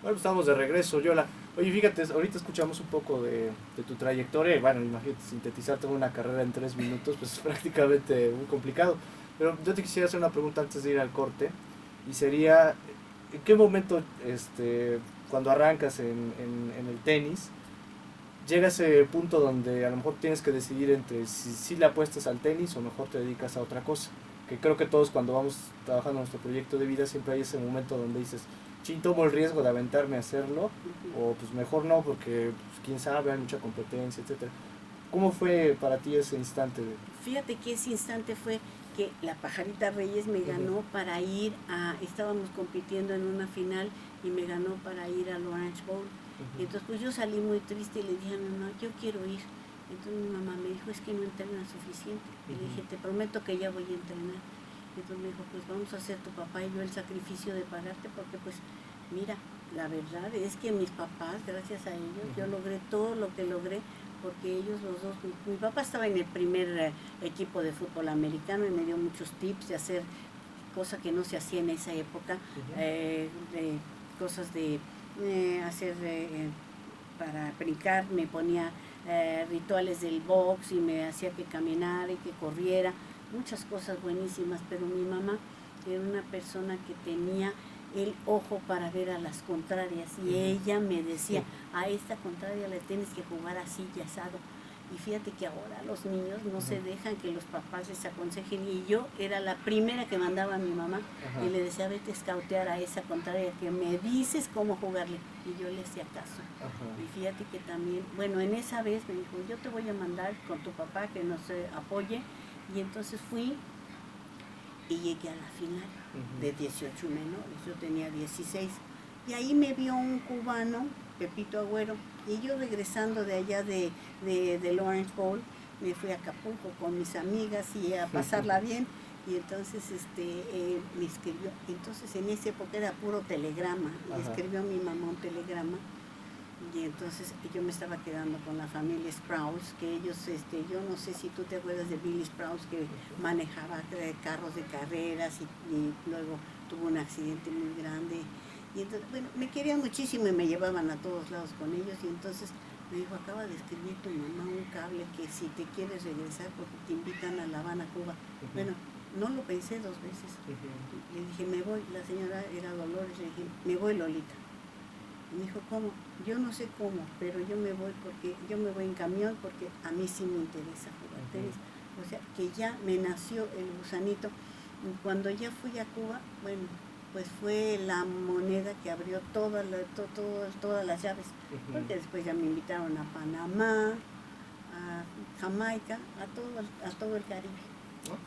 Bueno, pues estamos de regreso, Yola. Oye, fíjate, ahorita escuchamos un poco de tu trayectoria. Y bueno, imagínate, sintetizar toda una carrera en 3 minutos, pues es prácticamente muy complicado. Pero yo te quisiera hacer una pregunta antes de ir al corte. Y sería, ¿en qué momento, cuando arrancas en el tenis, llega ese punto donde a lo mejor tienes que decidir entre si le apuestas al tenis o mejor te dedicas a otra cosa? Que creo que todos cuando vamos trabajando nuestro proyecto de vida siempre hay ese momento donde dices, chin, tomo el riesgo de aventarme a hacerlo, o pues mejor no, porque pues, quién sabe, hay mucha competencia, etcétera. ¿Cómo fue para ti ese instante? Fíjate que ese instante fue que la Pajarita Reyes me ganó para ir estábamos compitiendo en una final y me ganó para ir al Orange Bowl. Y entonces pues yo salí muy triste y le dije a mi mamá, yo quiero ir. Entonces mi mamá me dijo, es que no entrenas suficiente. Y le dije, te prometo que ya voy a entrenar. Y entonces me dijo, pues vamos a hacer tu papá y yo el sacrificio de pagarte, porque pues mira, la verdad es que mis papás, gracias a ellos, yo logré todo lo que logré, porque ellos los dos, mi papá estaba en el primer equipo de fútbol americano y me dio muchos tips de hacer cosas que no se hacía en esa época, de cosas de hacer para brincar, me ponía rituales del box y me hacía que caminara y que corriera, muchas cosas buenísimas, pero mi mamá era una persona que tenía el ojo para ver a las contrarias y ella me decía, a esta contraria le tienes que jugar así y asado. Y fíjate que ahora los niños no se dejan que los papás les aconsejen, y yo era la primera que mandaba a mi mamá y le decía, vete a escautear a esa contraria que me dices cómo jugarle, y yo le hacía caso. Y fíjate que también, bueno, en esa vez me dijo, yo te voy a mandar con tu papá que nos apoye, y entonces fui y llegué a la final de 18 menores, yo tenía 16, y ahí me vio un cubano, Pepito Agüero, y yo regresando de allá del Orange Bowl, me fui a Acapulco con mis amigas y a pasarla bien, y entonces me escribió, entonces en esa época era puro telegrama, me escribió mi mamá un telegrama, y entonces yo me estaba quedando con la familia Sprouse, que ellos, yo no sé si tú te acuerdas de Billy Sprouse, que manejaba carros de carreras y luego tuvo un accidente muy grande. Y entonces, bueno, me querían muchísimo y me llevaban a todos lados con ellos, y entonces me dijo, acaba de escribir tu mamá un cable que si te quieres regresar porque te invitan a La Habana, Cuba. Bueno, no lo pensé 2 veces. Le dije, me voy, la señora era Dolores, le dije, me voy, Lolita. Y me dijo, ¿cómo? Yo no sé cómo, pero yo me voy en camión porque a mí sí me interesa jugar tenis. O sea, que ya me nació el gusanito. Y cuando ya fui a Cuba, bueno, pues fue la moneda que abrió todas las llaves. Porque después ya me invitaron a Panamá, a Jamaica, a todo el Caribe.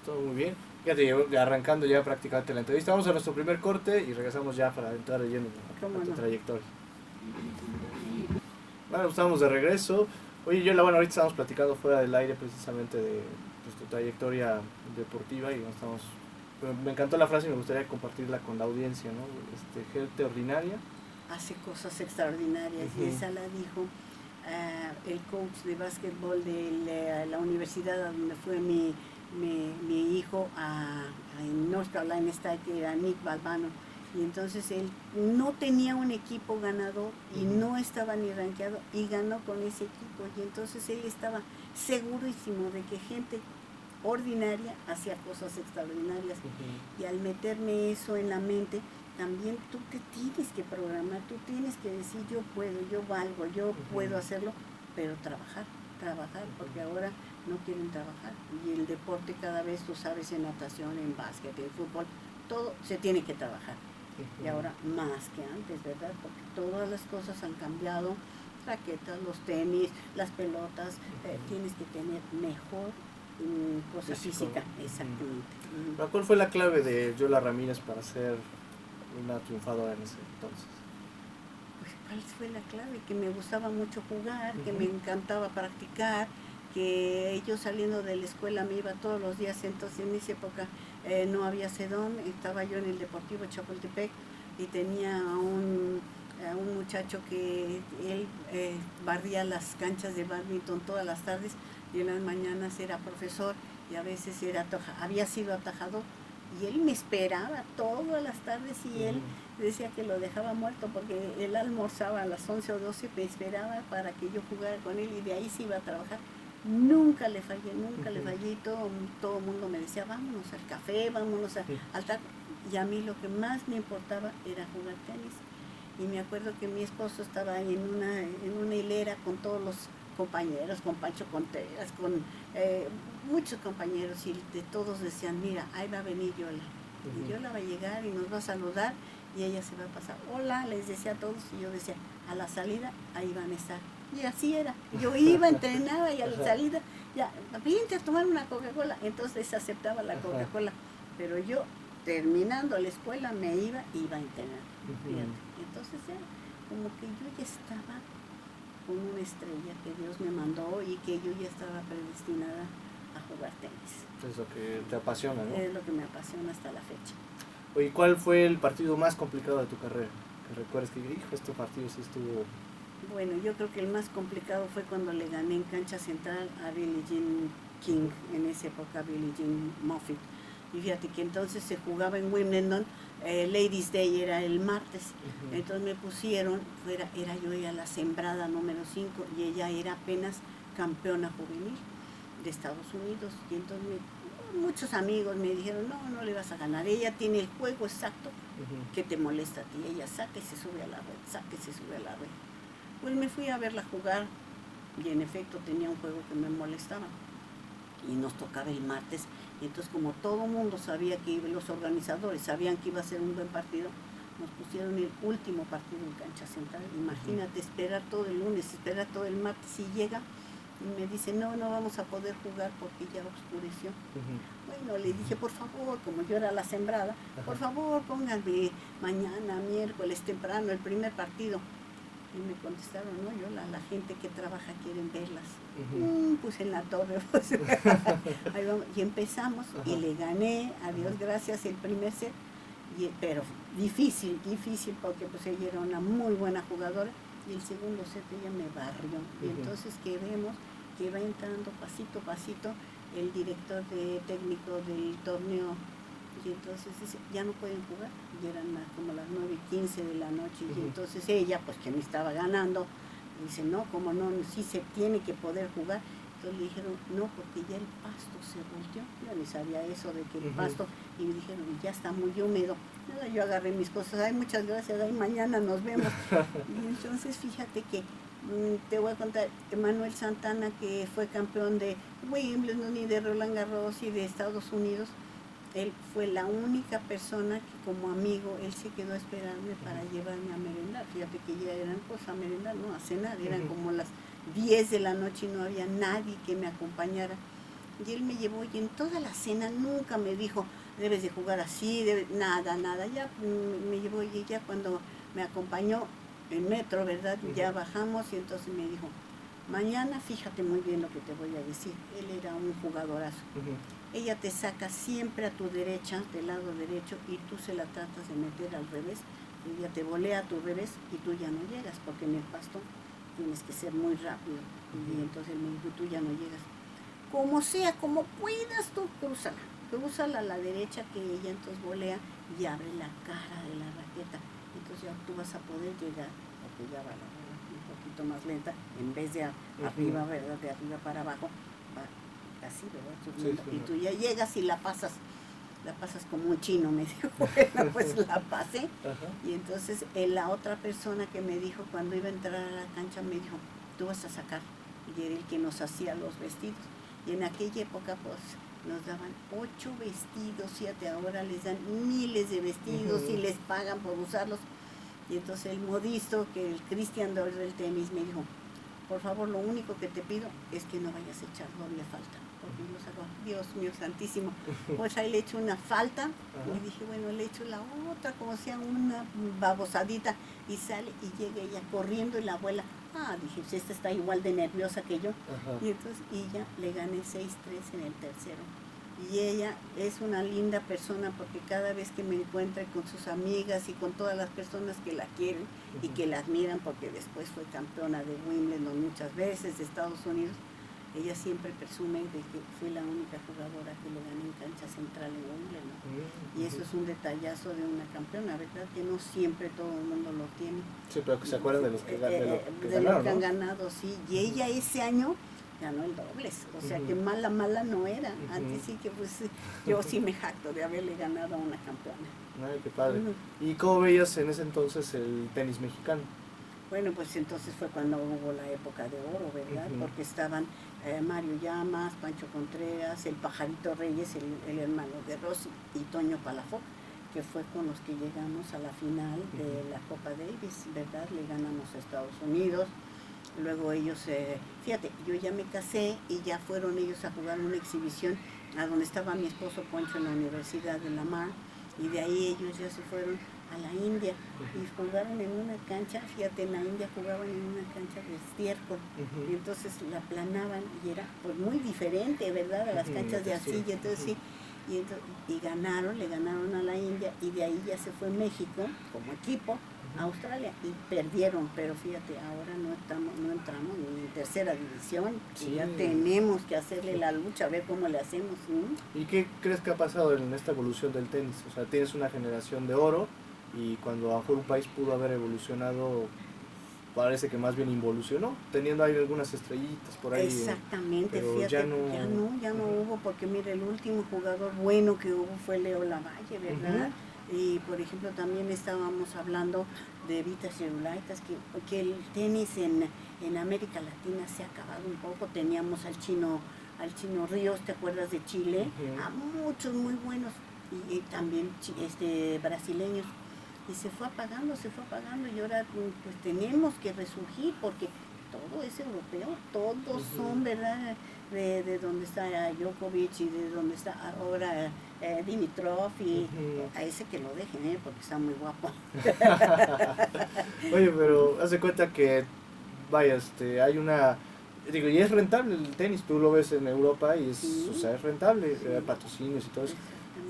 Todo muy bien. Fíjate, arrancando ya prácticamente la entrevista, vamos a nuestro primer corte y regresamos ya para entrar de lleno a tu trayectoria. Bueno, estamos de regreso. Oye, yo, bueno, ahorita estamos platicando fuera del aire precisamente de pues, tu trayectoria deportiva y me encantó la frase y me gustaría compartirla con la audiencia, ¿no? Gente ordinaria hace cosas extraordinarias, y esa la dijo el coach de básquetbol de la universidad donde fue mi hijo en North Carolina State, que era Nick Balbano. Y entonces él no tenía un equipo ganador y no estaba ni rankeado, y ganó con ese equipo, y entonces él estaba segurísimo de que gente ordinaria hacía cosas extraordinarias. Y al meterme eso en la mente, también tú te tienes que programar, tú tienes que decir, yo puedo, yo valgo, yo puedo hacerlo, pero trabajar, porque ahora no quieren trabajar. Y el deporte cada vez, tú sabes, en natación, en básquet, en fútbol, todo se tiene que trabajar. Y ahora más que antes, ¿verdad? Porque todas las cosas han cambiado, raquetas, los tenis, las pelotas, tienes que tener mejor cosa física, exactamente. ¿Cuál fue la clave de Yola Ramírez para ser una triunfadora en ese entonces? Pues, ¿cuál fue la clave? Que me gustaba mucho jugar, que me encantaba practicar, que yo saliendo de la escuela me iba todos los días. Entonces en esa época no había sedón, estaba yo en el Deportivo Chapultepec y tenía a un muchacho que él barría las canchas de bádminton todas las tardes, y en las mañanas era profesor, y a veces había sido atajador, y él me esperaba todas las tardes y él decía que lo dejaba muerto porque él almorzaba a las 11 o 12, me esperaba para que yo jugara con él y de ahí se iba a trabajar. Nunca le fallé y todo el mundo me decía, vámonos al café, vámonos al taco. Y a mí lo que más me importaba era jugar tenis. Y me acuerdo que mi esposo estaba en una hilera con todos los compañeros, con Pancho Contreras, con muchos compañeros, y de todos decían, mira, ahí va a venir Yola. Y Yola va a llegar y nos va a saludar y ella se va a pasar. Hola, les decía a todos, y yo decía, a la salida, ahí van a estar. Y así era. Yo iba, entrenaba y a la salida, ya, vente a tomar una Coca-Cola. Entonces aceptaba la Coca-Cola. Pero yo, terminando la escuela, me iba a entrenar. Entonces era como que yo ya estaba con una estrella que Dios me mandó y que yo ya estaba predestinada a jugar tenis. Es lo que te apasiona, ¿no? Es lo que me apasiona hasta la fecha. Oye, ¿cuál fue el partido más complicado de tu carrera? Que recuerdes que, hijo, este partido sí estuvo... Bueno, yo creo que el más complicado fue cuando le gané en cancha central a Billie Jean King, en esa época Billie Jean Moffitt. Y fíjate que entonces se jugaba en Wimbledon, Ladies Day era el martes, entonces me pusieron, era yo ya la sembrada número 5 y ella era apenas campeona juvenil de Estados Unidos. Y entonces muchos amigos me dijeron, no le vas a ganar, ella tiene el juego exacto que te molesta a ti, ella saca y se sube a la red. Pues me fui a verla jugar y en efecto tenía un juego que me molestaba y nos tocaba el martes. Y entonces, como todo mundo sabía que los organizadores sabían que iba a ser un buen partido, nos pusieron el último partido en cancha central. Imagínate, esperar todo el lunes, esperar todo el martes, y llega y me dice, no vamos a poder jugar porque ya oscureció. Bueno, le dije, por favor, como yo era la sembrada, por favor, pónganme mañana, miércoles, temprano, el primer partido. Y me contestaron, no, yo la gente que trabaja quieren verlas. Pues en la torre, pues. Ahí vamos. Y empezamos y le gané, a Dios gracias, el primer set, pero difícil, porque pues ella era una muy buena jugadora, y el segundo set ella me barrió. Y entonces que vemos que va entrando pasito a pasito el director técnico del torneo. Y entonces dice, ya no pueden jugar, y eran como las 9:15 de la noche, y entonces ella, pues que me estaba ganando, dice, no, como no, sí se tiene que poder jugar. Entonces le dijeron, no, porque ya el pasto se volteó. Yo ni sabía eso de que el pasto, y me dijeron, ya está muy húmedo. Nada, yo agarré mis cosas, ay, muchas gracias, ay, mañana nos vemos. Y entonces fíjate que, te voy a contar, Manuel Santana, que fue campeón de Wimbledon y de Roland Garros y de Estados Unidos, él fue la única persona que como amigo, él se quedó a esperarme para llevarme a merendar. Fíjate que ya eran pues a merendar, no a cenar, eran como las 10 de la noche y no había nadie que me acompañara. Y él me llevó, y en toda la cena nunca me dijo, debes de jugar así, nada. Ya me llevó, y ya cuando me acompañó en metro, ¿verdad? Ya bajamos, y entonces me dijo, mañana fíjate muy bien lo que te voy a decir. Él era un jugadorazo. Ella te saca siempre a tu derecha, del lado derecho, y tú se la tratas de meter al revés. Ella te volea a tu revés y tú ya no llegas, porque en el pasto tienes que ser muy rápido. Y entonces él me dijo, tú ya no llegas. Como sea, como puedas tú, crúzala a la derecha, que ella entonces volea y abre la cara de la raqueta. Entonces ya tú vas a poder llegar, porque ya va la bola un poquito más lenta, en vez de arriba, ¿verdad? De arriba para abajo, va así, ¿verdad? Sí. Y tú ya llegas y la pasas como un chino, me dijo. Bueno, pues la pasé. Y entonces la otra persona que me dijo cuando iba a entrar a la cancha, me dijo, tú vas a sacar. Y era el que nos hacía los vestidos. Y en aquella época pues nos daban 8 vestidos, 7, ahora les dan miles de vestidos y les pagan por usarlos. Y entonces el modisto, que el Christian Doyle del tenis, me dijo, por favor, lo único que te pido es que no vayas a echar doble falta. Porque lo sacó, Dios mío santísimo. Pues ahí le echo una falta, y dije, bueno, le echo la otra, como sea una babosadita, y sale y llega ella corriendo, y la abuela, dije, pues esta está igual de nerviosa que yo. Y entonces, ya le gané 6-3 en el tercero. Y ella es una linda persona, porque cada vez que me encuentra con sus amigas y con todas las personas que la quieren y que la admiran, porque después fue campeona de Wimbledon muchas veces, de Estados Unidos, ella siempre presume de que fui la única jugadora que le gané en cancha central en Wimbledon. Y eso es un detallazo de una campeona, ¿verdad? Que no siempre todo el mundo lo tiene. Sí, pero que se acuerdan de los que, de lo ganaron, que han ¿no? ganado, sí. Y ella ese año ganó el dobles, o sea que mala no era. Antes sí que pues yo sí me jacto de haberle ganado a una campeona. Ay, qué padre. ¿Y cómo veías en ese entonces el tenis mexicano? Bueno, pues entonces fue cuando hubo la época de oro, ¿verdad? Porque estaban Mario Llamas, Pancho Contreras, el Pajarito Reyes, el hermano de Rosy, y Toño Palafox, que fue con los que llegamos a la final de la Copa Davis, ¿verdad? Le ganamos a Estados Unidos. Luego ellos, fíjate, yo ya me casé y ya fueron ellos a jugar una exhibición a donde estaba mi esposo Poncho en la Universidad de La Mar, y de ahí ellos ya se fueron a la India y jugaron en una cancha, fíjate, en la India jugaban en una cancha de estiércol, y entonces la aplanaban y era pues muy diferente, ¿verdad?, a las canchas de arcilla, entonces sí, y ganaron, le ganaron a la India, y de ahí ya se fue México como equipo a Australia y perdieron, pero fíjate, ahora no entramos ni en tercera división, sí. Ya tenemos que hacerle la lucha, a ver cómo le hacemos. ¿Y qué crees que ha pasado en esta evolución del tenis? O sea, tienes una generación de oro, y cuando a lo mejor un país pudo haber evolucionado, parece que más bien involucionó, teniendo ahí algunas estrellitas por ahí. Exactamente, fíjate, ya no hubo, porque mire, el último jugador bueno que hubo fue Leo Lavalle, ¿verdad? Y por ejemplo también estábamos hablando de Vitas Gerulaitis, que el tenis en América Latina se ha acabado un poco. Teníamos al chino Ríos, ¿te acuerdas de Chile? A muchos muy buenos, y también brasileños. Y se fue apagando, y ahora pues tenemos que resurgir, porque todo es europeo, todos son, ¿verdad? De donde está Djokovic, y de donde está ahora Dimitrov, y a ese que lo dejen, porque está muy guapo. Oye, pero haz de cuenta que, vaya, hay una... Digo, y es rentable el tenis, tú lo ves en Europa y es, o sea, es rentable, patrocinios y todo eso.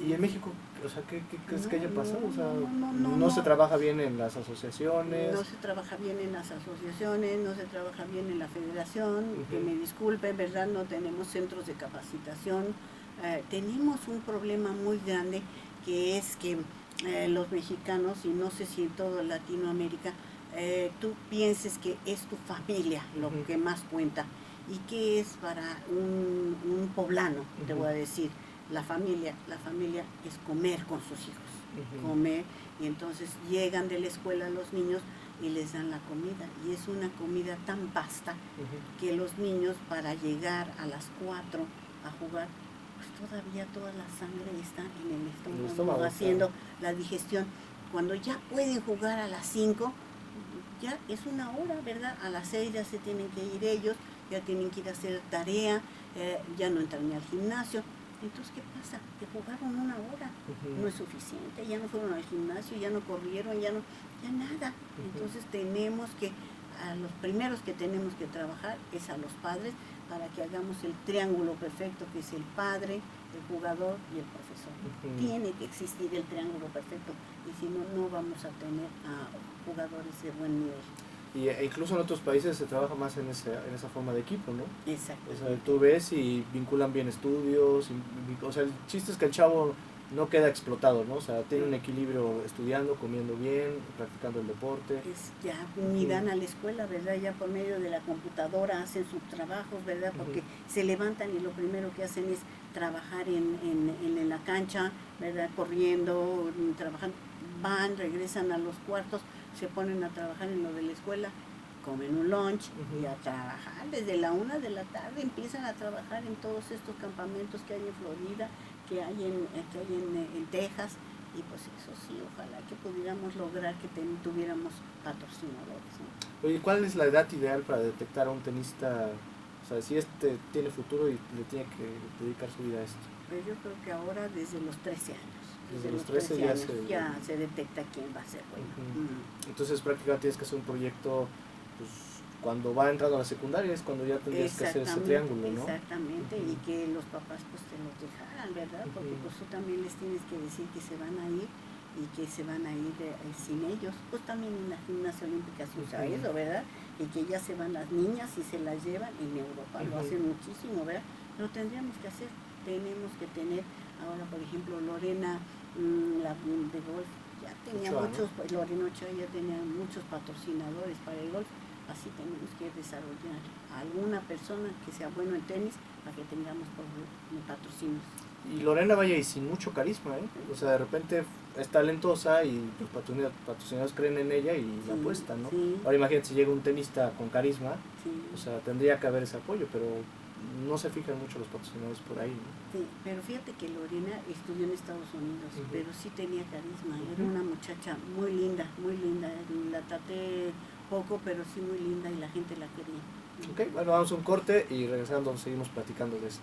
Y en México, o sea, ¿qué crees que haya pasado? O sea, no se trabaja bien en las asociaciones. No se trabaja bien en las asociaciones, no se trabaja bien en la federación, que me disculpen, ¿verdad? No tenemos centros de capacitación. Tenemos un problema muy grande, que es que los mexicanos, y no sé si en toda Latinoamérica, tú pienses que es tu familia lo que más cuenta, y que es para un poblano, te voy a decir. La familia es comer con sus hijos, comer, y entonces llegan de la escuela los niños y les dan la comida, y es una comida tan vasta que los niños, para llegar a las 4 a jugar, pues todavía toda la sangre está en el estómago haciendo la digestión. Cuando ya pueden jugar a las 5, ya es una hora, ¿verdad? A las 6 ya se tienen que ir ellos, ya tienen que ir a hacer tarea, ya no entran ni al gimnasio. Entonces, ¿qué pasa? Que jugaron una hora, no es suficiente, ya no fueron al gimnasio, ya no corrieron, ya nada. Entonces tenemos que, a los primeros que tenemos que trabajar es a los padres, para que hagamos el triángulo perfecto, que es el padre, el jugador y el profesor. Tiene que existir el triángulo perfecto, y si no, no vamos a tener a jugadores de buen nivel. Y incluso en otros países se trabaja más en esa forma de equipo, ¿no? Exacto. O sea, tú ves y vinculan bien estudios, o sea, el chiste es que el chavo no queda explotado, ¿no? O sea, tiene un equilibrio estudiando, comiendo bien, practicando el deporte. Ya ni van a la escuela, ¿verdad? Ya por medio de la computadora hacen sus trabajos, ¿verdad? Porque se levantan y lo primero que hacen es trabajar en la cancha, ¿verdad? Corriendo, trabajando, regresan a los cuartos, se ponen a trabajar en lo de la escuela, comen un lunch y a trabajar. Desde la 1 de la tarde empiezan a trabajar en todos estos campamentos que hay en Florida, que hay en Texas, y pues eso sí, ojalá que pudiéramos lograr que tuviéramos patrocinadores, ¿no? Oye, ¿cuál es la edad ideal para detectar a un tenista? O sea, si tiene futuro y le tiene que dedicar su vida a esto. Pues yo creo que ahora desde los 13 años. Desde los 13 años ya se detecta quién va a ser bueno. Entonces prácticamente tienes que hacer un proyecto, pues cuando va entrando a la secundaria es cuando ya tendrías que hacer ese triángulo, ¿no? Exactamente, y que los papás pues te los dejaran, ¿verdad? Porque pues tú también les tienes que decir que se van a ir, y que se van a ir sin ellos. Pues también en la gimnasia olímpica se usa eso, ¿verdad? Y que ya se van las niñas y se las llevan. En Europa lo hacen muchísimo, ¿verdad? Lo tendríamos que hacer. Tenemos que tener ahora, por ejemplo, Lorena la de golf, ya tenía Ochoa, muchos, pues Lorena Ochoa ya tenía muchos patrocinadores para el golf, así tenemos que desarrollar a alguna persona que sea bueno en tenis para que tengamos patrocinios. Y Lorena vaya y sin mucho carisma, ¿eh? O sea, de repente es talentosa y los patrocinadores creen en ella y la apuestan, ¿no? Sí, Ahora imagínate si llega un tenista con carisma, sí. o sea, tendría que haber ese apoyo, pero no se fijan mucho los patrocinadores por ahí, ¿no? Sí, pero fíjate que Lorena estudió en Estados Unidos, pero sí tenía carisma, era una muchacha muy linda, la traté poco, pero sí muy linda y la gente la quería. Ok, bueno, vamos a un corte y regresando seguimos platicando de esto.